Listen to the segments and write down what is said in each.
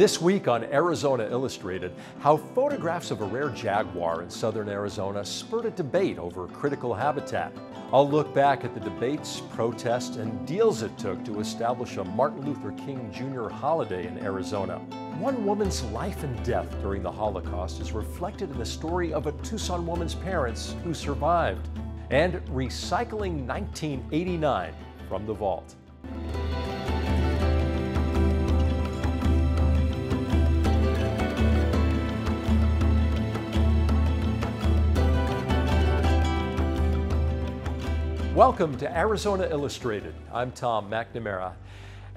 This week on Arizona Illustrated, how photographs of a rare jaguar in southern Arizona spurred a debate over critical habitat. I'll look back at the debates, protests, and deals it took to establish a Martin Luther King Jr. holiday in Arizona. One woman's life and death during the Holocaust is reflected in the story of a Tucson woman's parents who survived. And recycling 1989 from the vault. Welcome to Arizona Illustrated. I'm Tom McNamara.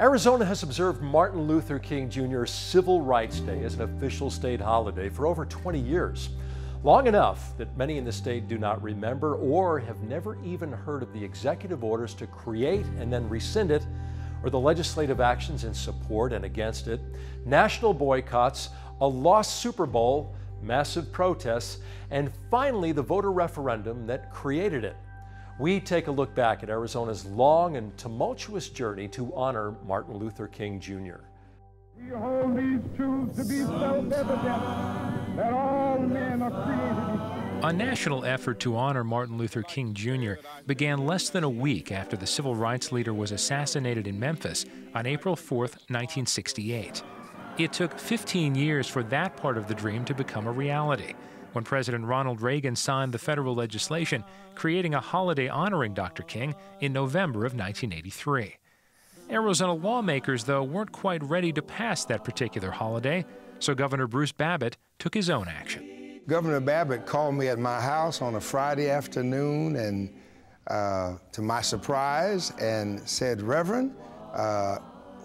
Arizona has observed Martin Luther King Jr.'s Civil Rights Day as an official state holiday for over 20 years. Long enough that many in the state do not remember or have never even heard of the executive orders to create and then rescind it, or the legislative actions in support and against it, national boycotts, a lost Super Bowl, massive protests, and finally the voter referendum that created it. We take a look back at Arizona's long and tumultuous journey to honor Martin Luther King Jr. We hold these truths to be self-evident, that all men are created equal. A national effort to honor Martin Luther King Jr. began less than a week after the civil rights leader was assassinated in Memphis on April 4, 1968. It took 15 years for that part of the dream to become a reality, when President Ronald Reagan signed the federal legislation creating a holiday honoring Dr. King in November of 1983. Arizona lawmakers, though, weren't quite ready to pass that particular holiday, so Governor Bruce Babbitt took his own action. Governor Babbitt called me at my house on a Friday afternoon, and to my surprise, and said, "Reverend,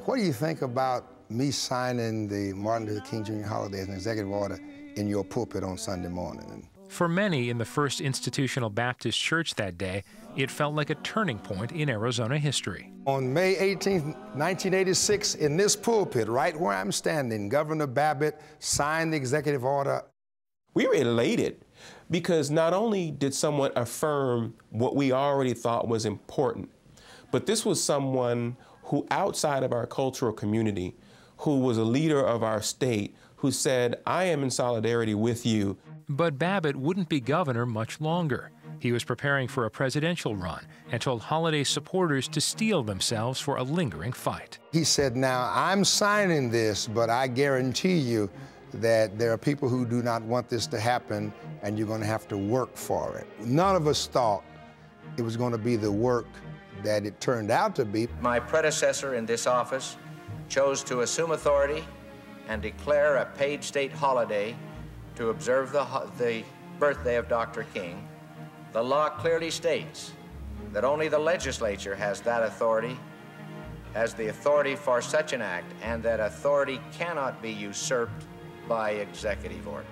what do you think about me signing the Martin Luther King Jr. holiday as an executive order in your pulpit on Sunday morning?" For many in the First Institutional Baptist Church that day, it felt like a turning point in Arizona history. On May 18, 1986, in this pulpit, right where I'm standing, Governor Babbitt signed the executive order. We were elated because not only did someone affirm what we already thought was important, but this was someone who, outside of our cultural community, who was a leader of our state, who said, "I am in solidarity with you." But Babbitt wouldn't be governor much longer. He was preparing for a presidential run and told holiday supporters to steel themselves for a lingering fight. He said, "Now, I'm signing this, but I guarantee you that there are people who do not want this to happen, and you're going to have to work for it." None of us thought it was going to be the work that it turned out to be. My predecessor in this office chose to assume authority and declare a paid state holiday to observe the birthday of Dr. King. The law clearly states that only the legislature has that authority, has the authority for such an act, and that authority cannot be usurped by executive order.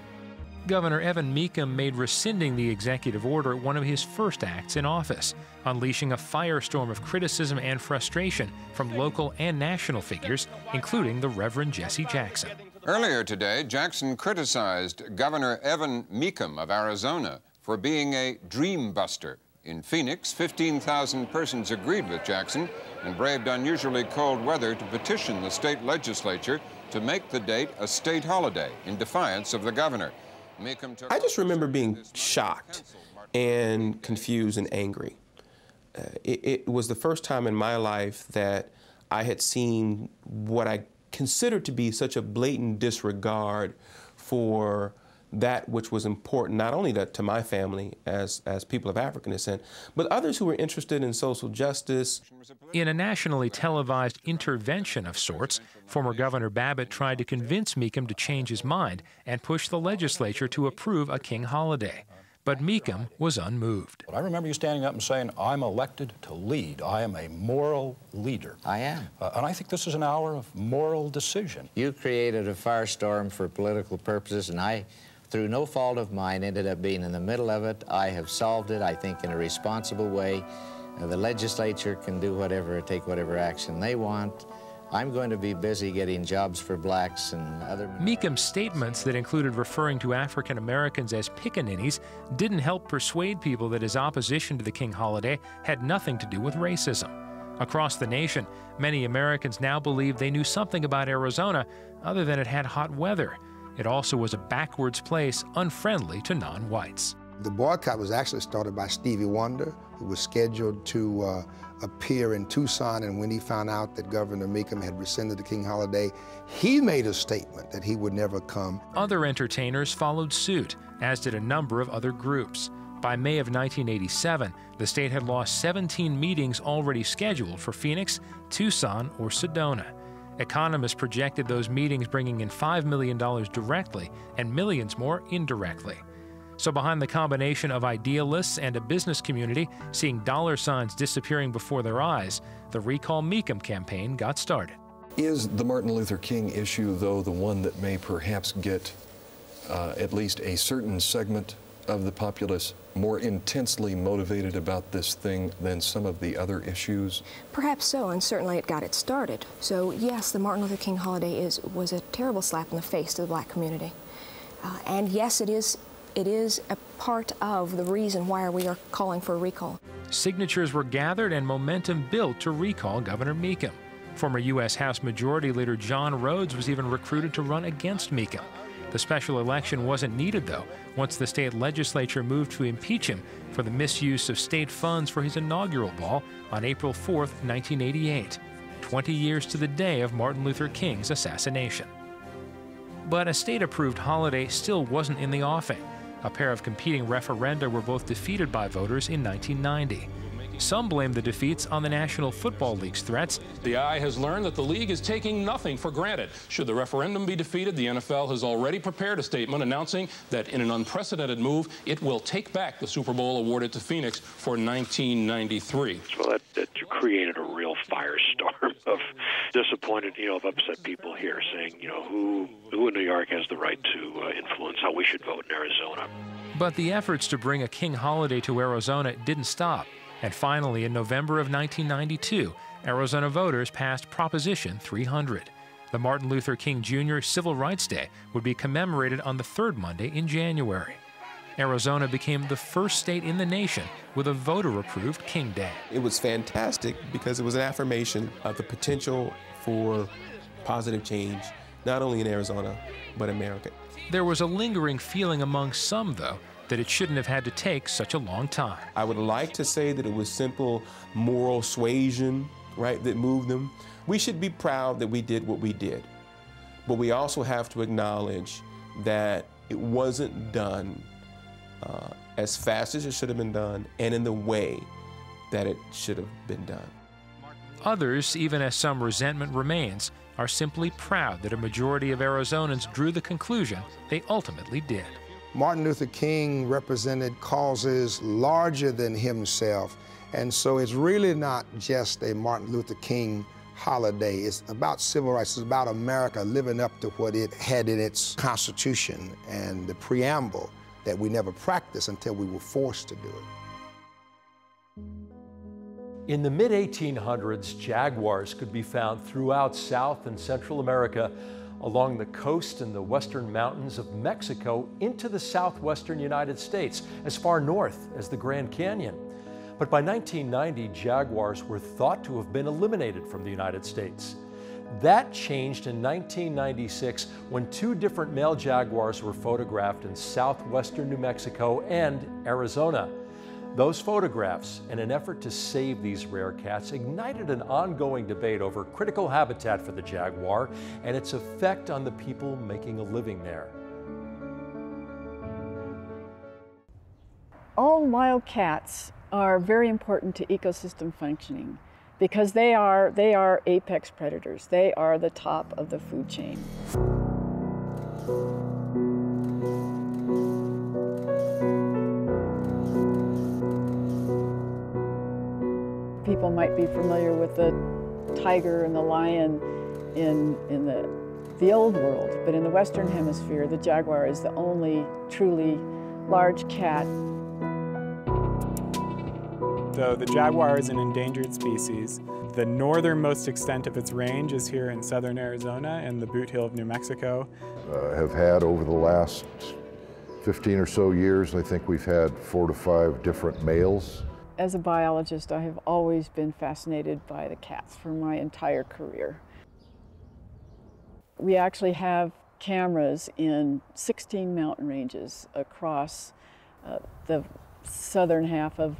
Governor Evan Mecham made rescinding the executive order one of his first acts in office, unleashing a firestorm of criticism and frustration from local and national figures, including the Reverend Jesse Jackson. Earlier today, Jackson criticized Governor Evan Mecham of Arizona for being a dream buster. In Phoenix, 15,000 persons agreed with Jackson and braved unusually cold weather to petition the state legislature to make the date a state holiday in defiance of the governor. I just remember being shocked and confused and angry. It was the first time in my life that I had seen what I considered to be such a blatant disregard for that which was important, not only to my family as people of African descent, but others who were interested in social justice. In a nationally televised intervention of sorts, former Governor Babbitt tried to convince Mecham to change his mind and push the legislature to approve a King holiday. But Mecham was unmoved. I remember you standing up and saying, "I'm elected to lead. I am a moral leader." I am. And I think this is an hour of moral decision. You created a firestorm for political purposes, and I, through no fault of mine, ended up being in the middle of it. I have solved it, I think, in a responsible way. The legislature can do whatever, take whatever action they want. I'm going to be busy getting jobs for blacks and other... Mecham's statements that included referring to African Americans as pickaninnies didn't help persuade people that his opposition to the King holiday had nothing to do with racism. Across the nation, many Americans now believe they knew something about Arizona other than it had hot weather. It also was a backwards place, unfriendly to non-whites. The boycott was actually started by Stevie Wonder, who was scheduled to appear in Tucson, and when he found out that Governor Meekum had rescinded the King holiday, he made a statement that he would never come. Other entertainers followed suit, as did a number of other groups. By May of 1987, the state had lost 17 meetings already scheduled for Phoenix, Tucson, or Sedona. Economists projected those meetings bringing in $5 million directly and millions more indirectly. So behind the combination of idealists and a business community seeing dollar signs disappearing before their eyes, the Recall Meekum campaign got started. Is the Martin Luther King issue, though, the one that may perhaps get at least a certain segment of the populace more intensely motivated about this thing than some of the other issues? Perhaps so, and certainly it got it started. So yes, the Martin Luther King holiday was a terrible slap in the face to the black community. And yes, it is a part of the reason why we are calling for a recall. Signatures were gathered and momentum built to recall Governor Meekum. Former U.S. House Majority Leader John Rhodes was even recruited to run against Meekum. The special election wasn't needed, though, once the state legislature moved to impeach him for the misuse of state funds for his inaugural ball on April 4, 1988, 20 years to the day of Martin Luther King's assassination. But a state-approved holiday still wasn't in the offing. A pair of competing referenda were both defeated by voters in 1990. Some blame the defeats on the National Football League's threats. The eye has learned that the league is taking nothing for granted. Should the referendum be defeated, the NFL has already prepared a statement announcing that in an unprecedented move, it will take back the Super Bowl awarded to Phoenix for 1993. Well, that created a real firestorm of disappointed, of upset people here saying, who in New York has the right to influence how we should vote in Arizona. But the efforts to bring a King holiday to Arizona didn't stop. And finally, in November of 1992, Arizona voters passed Proposition 300. The Martin Luther King Jr. Civil Rights Day would be commemorated on the third Monday in January. Arizona became the first state in the nation with a voter-approved King Day. It was fantastic because it was an affirmation of the potential for positive change, not only in Arizona, but America. There was a lingering feeling among some, though, that it shouldn't have had to take such a long time. I would like to say that it was simple moral suasion, right, that moved them. We should be proud that we did what we did, but we also have to acknowledge that it wasn't done as fast as it should have been done and in the way that it should have been done. Others, even as some resentment remains, are simply proud that a majority of Arizonans drew the conclusion they ultimately did. Martin Luther King represented causes larger than himself, and so it's really not just a Martin Luther King holiday. It's about civil rights. It's about America living up to what it had in its Constitution and the preamble that we never practiced until we were forced to do it. In the mid-1800s, jaguars could be found throughout South and Central America, along the coast and the western mountains of Mexico into the southwestern United States, as far north as the Grand Canyon. But by 1990, jaguars were thought to have been eliminated from the United States. That changed in 1996 when two different male jaguars were photographed in southwestern New Mexico and Arizona. Those photographs, in an effort to save these rare cats, ignited an ongoing debate over critical habitat for the jaguar and its effect on the people making a living there. All wild cats are very important to ecosystem functioning because they are apex predators. They are the top of the food chain. People might be familiar with the tiger and the lion in the old world, but in the Western Hemisphere, the jaguar is the only truly large cat. So the jaguar is an endangered species. The northernmost extent of its range is here in southern Arizona and the Boot Hill of New Mexico. Have had over the last 15 or so years, I think we've had 4 to 5 different males. As a biologist, I have always been fascinated by the cats for my entire career. We actually have cameras in 16 mountain ranges across the southern half of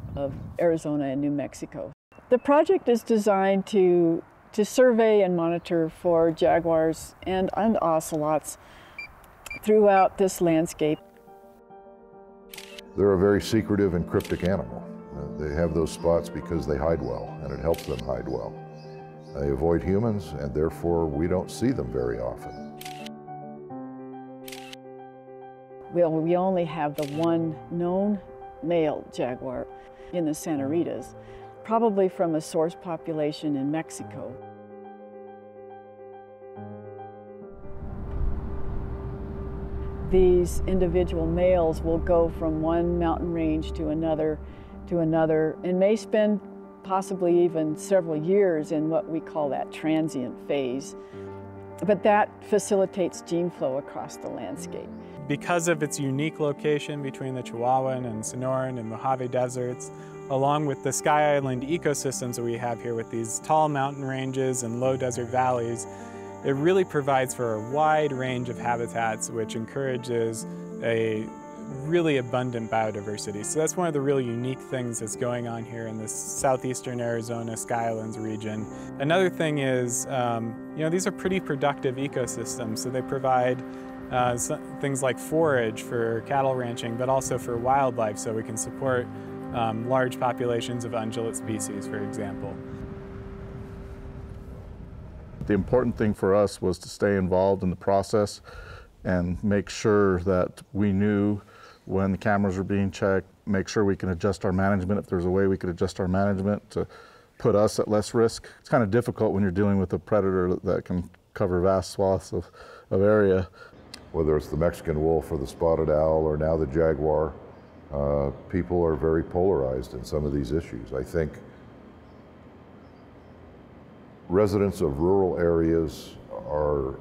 Arizona and New Mexico. The project is designed to survey and monitor for jaguars and ocelots throughout this landscape. They're a very secretive and cryptic animal. They have those spots because they hide well, and it helps them hide well. They avoid humans, and therefore we don't see them very often. Well, we only have the one known male jaguar in the Santa Ritas, probably from a source population in Mexico. These individual males will go from one mountain range to another, and may spend possibly even several years in what we call that transient phase. But that facilitates gene flow across the landscape. Because of its unique location between the Chihuahuan and Sonoran and Mojave deserts, along with the Sky Island ecosystems that we have here with these tall mountain ranges and low desert valleys, it really provides for a wide range of habitats which encourages a really abundant biodiversity. So that's one of the really unique things that's going on here in this southeastern Arizona Sky Islands region. Another thing is, these are pretty productive ecosystems, so they provide things like forage for cattle ranching, but also for wildlife, so we can support large populations of ungulate species, for example. The important thing for us was to stay involved in the process and make sure that we knew when the cameras were being checked, make sure we can adjust our management if there's a way we could adjust our management to put us at less risk. It's kind of difficult when you're dealing with a predator that can cover vast swaths of area. Whether it's the Mexican wolf or the spotted owl or now the jaguar, people are very polarized in some of these issues. I think residents of rural areas are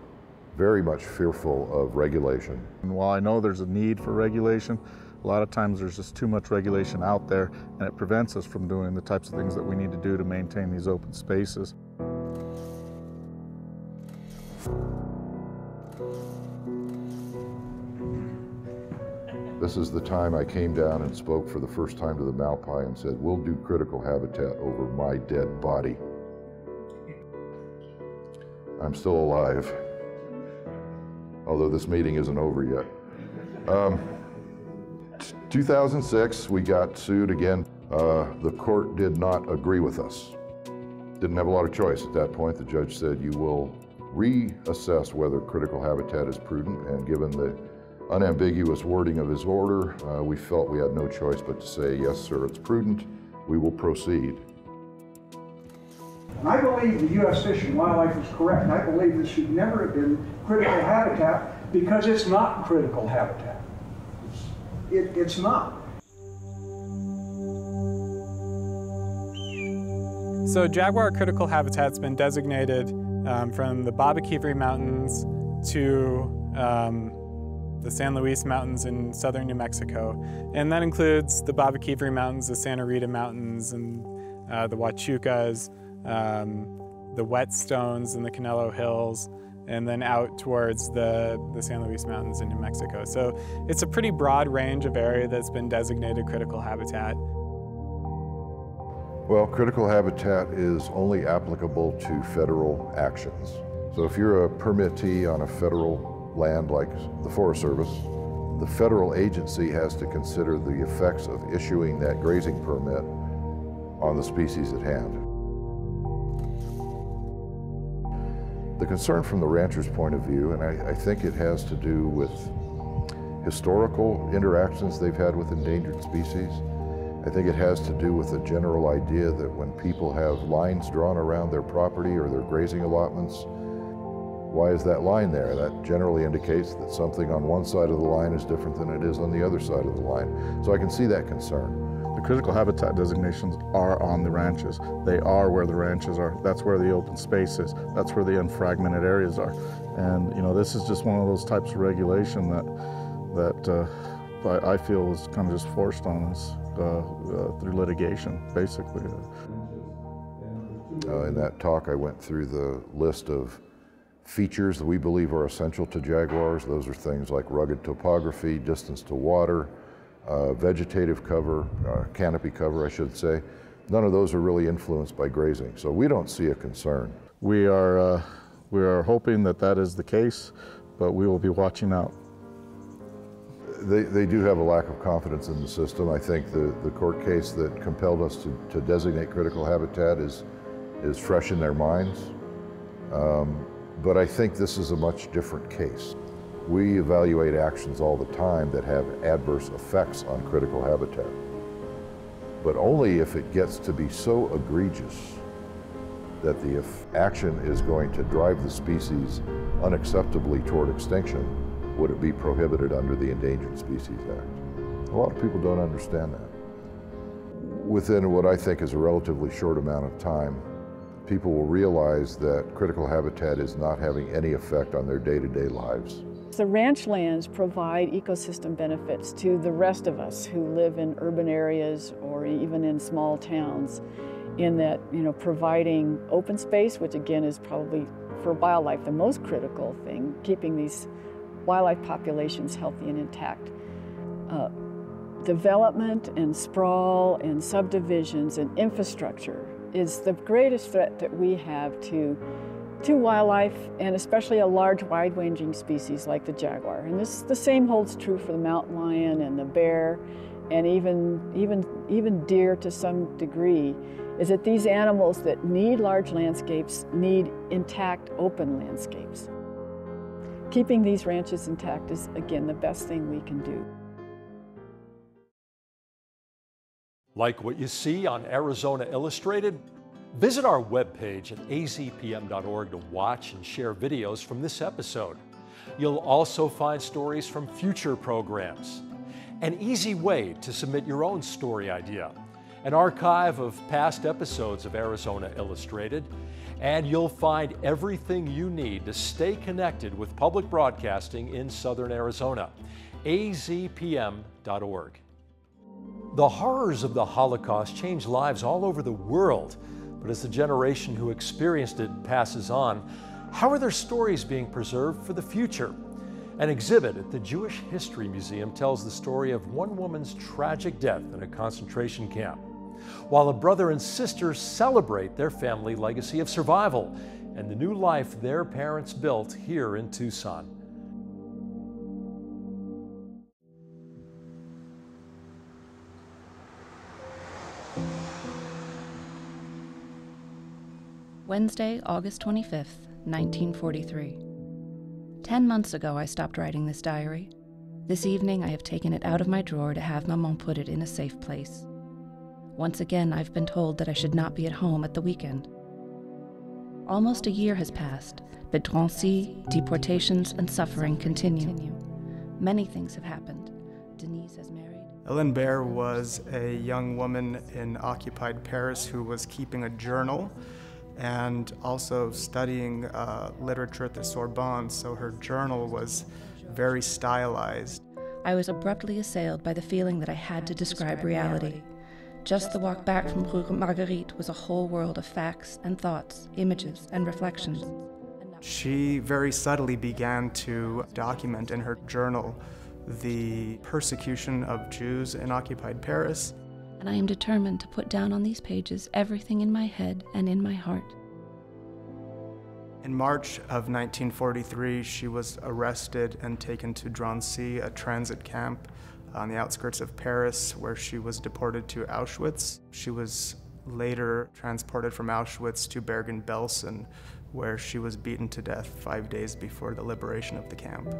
very much fearful of regulation. And while I know there's a need for regulation, a lot of times there's just too much regulation out there, and it prevents us from doing the types of things that we need to do to maintain these open spaces. This is the time I came down and spoke for the first time to the Malpai and said, we'll do critical habitat over my dead body. I'm still alive, although this meeting isn't over yet. 2006, we got sued again. The court did not agree with us. Didn't have a lot of choice at that point. The judge said, you will reassess whether critical habitat is prudent, and given the unambiguous wording of his order, we felt we had no choice but to say, yes, sir, it's prudent. We will proceed. And I believe the U.S. Fish and Wildlife is correct. And I believe this should never have been critical habitat because it's not critical habitat. It's not. So Jaguar critical habitat's been designated from the Babaquiviri Mountains to the San Luis Mountains in southern New Mexico. And that includes the Babaquiviri Mountains, the Santa Rita Mountains, and the Huachucas, the Whetstones and the Canelo Hills, and then out towards the San Luis Mountains in New Mexico. So it's a pretty broad range of area that's been designated critical habitat. Well, critical habitat is only applicable to federal actions. So if you're a permittee on a federal land like the Forest Service, the federal agency has to consider the effects of issuing that grazing permit on the species at hand. The concern from the rancher's point of view, and I think it has to do with historical interactions they've had with endangered species. I think it has to do with the general idea that when people have lines drawn around their property or their grazing allotments, why is that line there? That generally indicates that something on one side of the line is different than it is on the other side of the line. So I can see that concern. The critical habitat designations are on the ranches. They are where the ranches are. That's where the open space is. That's where the unfragmented areas are. And this is just one of those types of regulation that I feel was kind of just forced on us. through litigation, basically. In that talk, I went through the list of features that we believe are essential to jaguars. Those are things like rugged topography, distance to water, vegetative cover, canopy cover, I should say. None of those are really influenced by grazing, so we don't see a concern. We are hoping that that is the case, but we will be watching out. They do have a lack of confidence in the system. I think the court case that compelled us to designate critical habitat is fresh in their minds. But I think this is a much different case. We evaluate actions all the time that have adverse effects on critical habitat, but only if it gets to be so egregious that the action is going to drive the species unacceptably toward extinction would it be prohibited under the Endangered Species Act. A lot of people don't understand that. Within what I think is a relatively short amount of time, people will realize that critical habitat is not having any effect on their day-to-day lives. The ranch lands provide ecosystem benefits to the rest of us who live in urban areas or even in small towns, in that, providing open space, which again is probably for wildlife the most critical thing, keeping these wildlife populations healthy and intact. Development and sprawl and subdivisions and infrastructure is the greatest threat that we have to wildlife, and especially a large wide-ranging species like the jaguar. And the same holds true for the mountain lion and the bear, and even deer to some degree, is that these animals that need large landscapes need intact open landscapes. Keeping these ranches intact is, again, the best thing we can do. Like what you see on Arizona Illustrated? Visit our webpage at azpm.org to watch and share videos from this episode. You'll also find stories from future programs, an easy way to submit your own story idea, an archive of past episodes of Arizona Illustrated, and you'll find everything you need to stay connected with public broadcasting in Southern Arizona. azpm.org. The horrors of the Holocaust changed lives all over the world, but as the generation who experienced it passes on, how are their stories being preserved for the future? An exhibit at the Jewish History Museum tells the story of one woman's tragic death in a concentration camp, while a brother and sister celebrate their family legacy of survival and the new life their parents built here in Tucson. Wednesday, August 25th, 1943. 10 months ago, I stopped writing this diary. This evening, I have taken it out of my drawer to have Maman put it in a safe place. Once again, I've been told that I should not be at home at the weekend. Almost a year has passed, but Drancy, deportations, and suffering continue. Many things have happened. Denise has married. Hélène Baer was a young woman in occupied Paris who was keeping a journal and also studying literature at the Sorbonne, so her journal was very stylized. I was abruptly assailed by the feeling that I had to describe reality. Just the walk back from Rue Marguerite was a whole world of facts and thoughts, images and reflections. She very subtly began to document in her journal the persecution of Jews in occupied Paris. And I am determined to put down on these pages everything in my head and in my heart. In March of 1943, she was arrested and taken to Drancy, a transit camp on the outskirts of Paris, where she was deported to Auschwitz. She was later transported from Auschwitz to Bergen-Belsen, where she was beaten to death 5 days before the liberation of the camp.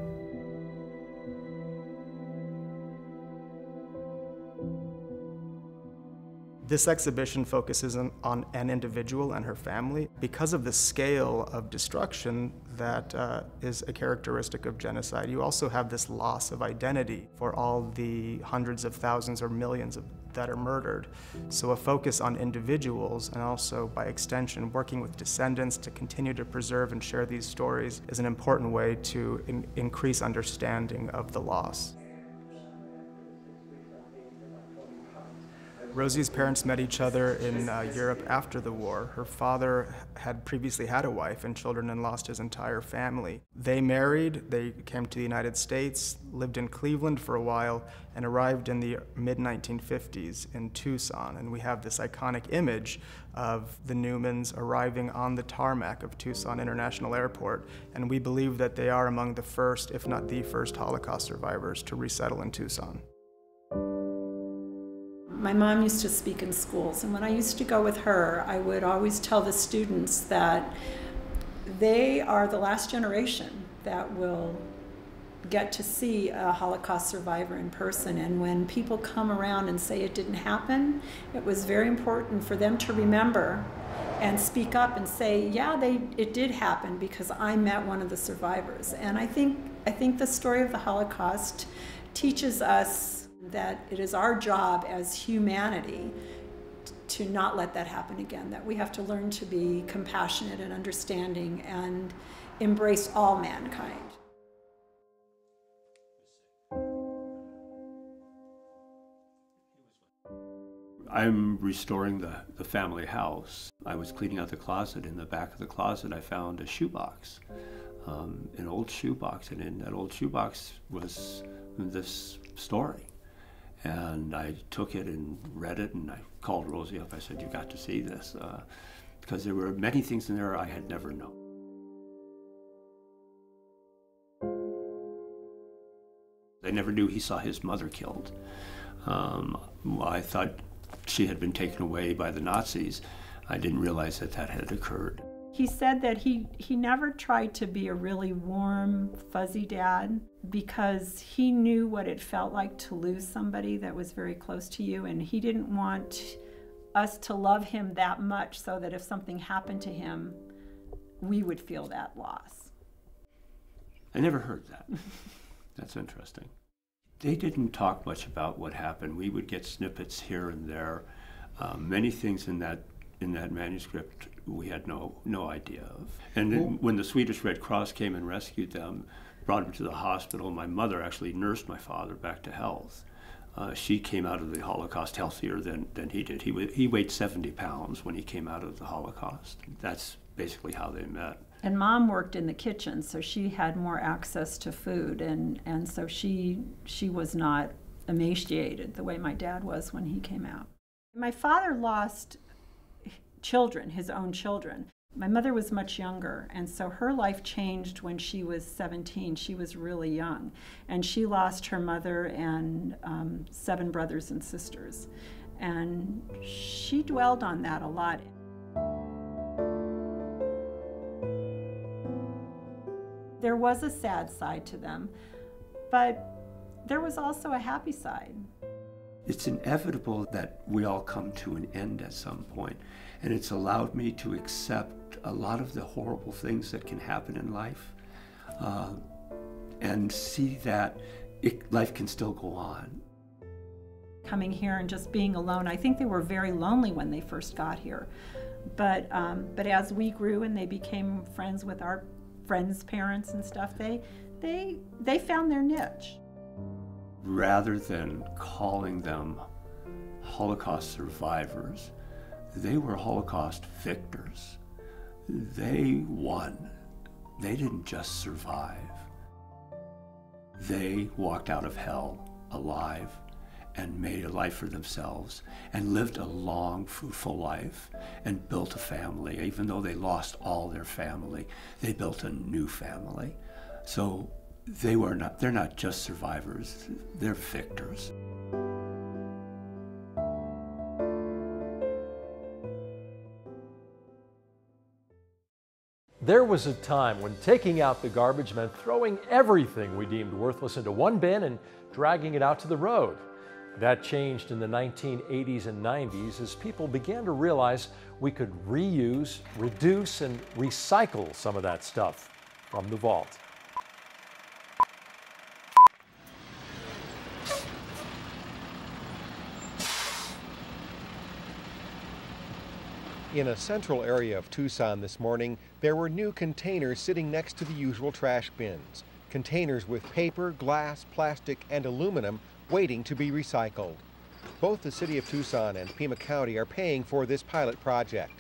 This exhibition focuses on an individual and her family. Because of the scale of destruction that is a characteristic of genocide, you also have this loss of identity for all the hundreds of thousands or millions that are murdered. So a focus on individuals, and also by extension working with descendants to continue to preserve and share these stories, is an important way to increase understanding of the loss. Rosie's parents met each other in Europe after the war. Her father had previously had a wife and children and lost his entire family. They married, they came to the United States, lived in Cleveland for a while, and arrived in the mid-1950s in Tucson. And we have this iconic image of the Newmans arriving on the tarmac of Tucson International Airport, and we believe that they are among the first, if not the first, Holocaust survivors to resettle in Tucson. My mom used to speak in schools, and when I used to go with her, I would always tell the students that they are the last generation that will get to see a Holocaust survivor in person. And when people come around and say it didn't happen, it was very important for them to remember and speak up and say, yeah, it did happen because I met one of the survivors. And I think the story of the Holocaust teaches us that it is our job as humanity to not let that happen again, that we have to learn to be compassionate and understanding and embrace all mankind. I'm restoring the family house. I was cleaning out the closet. In the back of the closet, I found a shoebox, an old shoebox, and in that old shoebox was this story. And I took it and read it, and I called Rosie up. I said, "You got to see this," because there were many things in there I had never known. I never knew he saw his mother killed. I thought she had been taken away by the Nazis. I didn't realize that that had occurred. He said that he never tried to be a really warm, fuzzy dad because he knew what it felt like to lose somebody that was very close to you, and he didn't want us to love him that much so that if something happened to him, we would feel that loss. I never heard that. That's interesting. They didn't talk much about what happened. We would get snippets here and there. Many things in that manuscript we had no idea of. And then when the Swedish Red Cross came and rescued them, brought him to the hospital, my mother actually nursed my father back to health. She came out of the Holocaust healthier than he did. He weighed 70 pounds when he came out of the Holocaust. That's basically how they met. And Mom worked in the kitchen, so she had more access to food, and so she was not emaciated the way my dad was when he came out. My father lost children, his own children. My mother was much younger, and so her life changed when she was 17. She was really young, and she lost her mother and 7 brothers and sisters. And she dwelled on that a lot. There was a sad side to them, but there was also a happy side. It's inevitable that we all come to an end at some point, and it's allowed me to accept a lot of the horrible things that can happen in life and see that life can still go on. Coming here and just being alone, I think they were very lonely when they first got here. But as we grew and they became friends with our friends' parents and stuff, they found their niche. Rather than calling them Holocaust survivors, they were Holocaust victors. They won. They didn't just survive. They walked out of hell alive and made a life for themselves and lived a long, fruitful life and built a family. Even though they lost all their family, they built a new family. So they're not just survivors, they're victors. There was a time when taking out the garbage meant throwing everything we deemed worthless into one bin and dragging it out to the road. That changed in the 1980s and 90s as people began to realize we could reuse, reduce, and recycle some of that stuff from the vault. In a central area of Tucson this morning, there were new containers sitting next to the usual trash bins. Containers with paper, glass, plastic, and aluminum waiting to be recycled. Both the City of Tucson and Pima County are paying for this pilot project.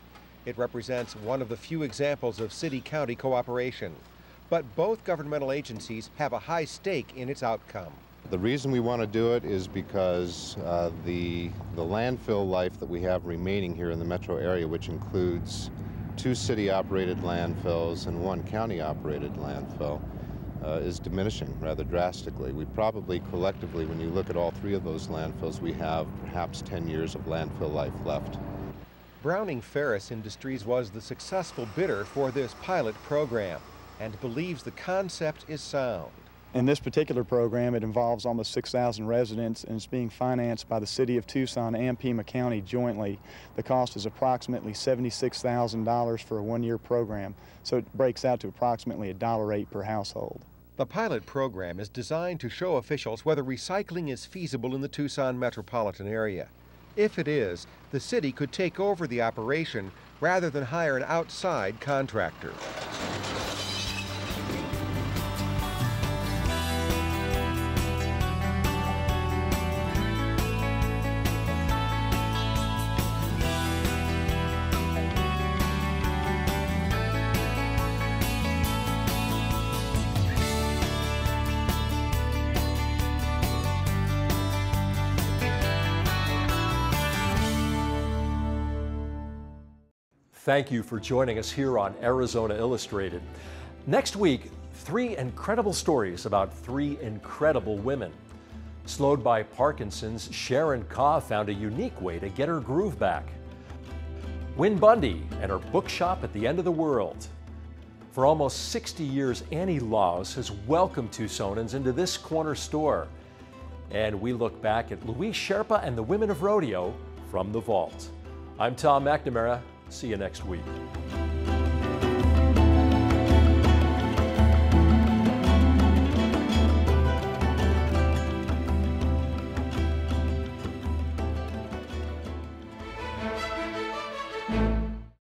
It represents one of the few examples of city-county cooperation. But both governmental agencies have a high stake in its outcome. The reason we want to do it is because the landfill life that we have remaining here in the metro area, which includes 2 city-operated landfills and 1 county-operated landfill, is diminishing rather drastically. We probably collectively, when you look at all 3 of those landfills, we have perhaps 10 years of landfill life left. Browning Ferris Industries was the successful bidder for this pilot program and believes the concept is sound. In this particular program, it involves almost 6,000 residents and is being financed by the City of Tucson and Pima County jointly. The cost is approximately $76,000 for a 1-year program, so it breaks out to approximately $1.08 per household. The pilot program is designed to show officials whether recycling is feasible in the Tucson metropolitan area. If it is, the city could take over the operation rather than hire an outside contractor. Thank you for joining us here on Arizona Illustrated. Next week, 3 incredible stories about 3 incredible women. Slowed by Parkinson's, Sharon Kaw found a unique way to get her groove back. Win Bundy and her bookshop at the end of the world. For almost 60 years, Annie Laws has welcomed Tucsonans into this corner store. And we look back at Louise Sherpa and the Women of Rodeo from the vault. I'm Tom McNamara. See you next week.